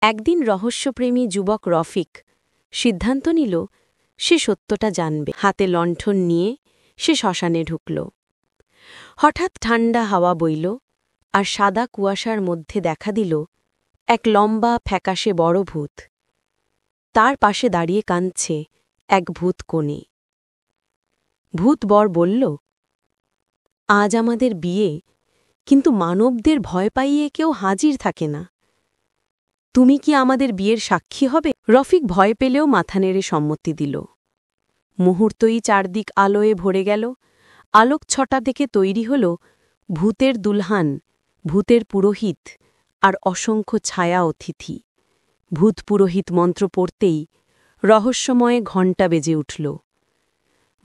একদিন রহস্যপ্রেমী যুবক রফিক সিদ্ধান্ত নিল সে সত্যটা জানবে। হাতে লণ্ঠন নিয়ে সে শ্মশানে ঢুকল। হঠাৎ ঠান্ডা হাওয়া বইল, আর সাদা কুয়াশার মধ্যে দেখা দিল এক লম্বা ফ্যাকাশে বড় ভূত। তার পাশে দাঁড়িয়ে কাঁদছে এক ভূত কনে। ভূত বর বলল, আজ আমাদের বিয়ে, কিন্তু মানবদের ভয় পাইয়ে কেউ হাজির থাকে না। তুমি কি আমাদের বিয়ের সাক্ষী হবে? রফিক ভয় পেলেও মাথা নেড়ে সম্মতি দিল। মুহূর্তই চারদিক আলোয় ভরে গেল। আলোক ছটা থেকে তৈরি হল ভূতের দুলহান, ভূতের পুরোহিত আর অসংখ্য ছায়া অতিথি। ভূত পুরোহিত মন্ত্র পড়তেই রহস্যময়ে ঘণ্টা বেজে উঠল।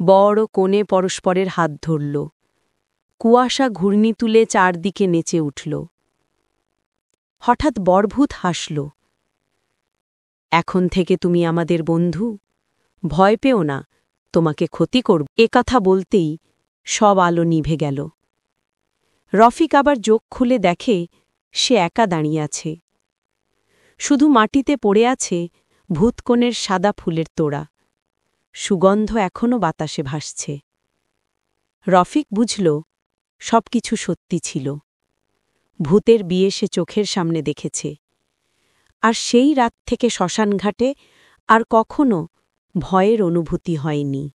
বড় কোণে পরস্পরের হাত ধরল। কুয়াশা ঘূর্ণি তুলে চারদিকে নেচে উঠল। হঠাৎ বরভূত হাসল। এখন থেকে তুমি আমাদের বন্ধু, ভয় পেও না, তোমাকে ক্ষতি করব। কথা বলতেই সব আলো নিভে গেল। রফিক আবার চোখ খুলে দেখে সে একা দাঁড়িয়ে আছে। শুধু মাটিতে পড়ে আছে ভূতকনের সাদা ফুলের তোড়া। সুগন্ধ এখনও বাতাসে ভাসছে। রফিক বুঝল সবকিছু সত্যি ছিল। ভূতের বিয়ে সে চোখের সামনে দেখেছে। আর সেই রাত থেকে শ্মশানঘাটে আর কখনো ভয়ের অনুভূতি হয়নি।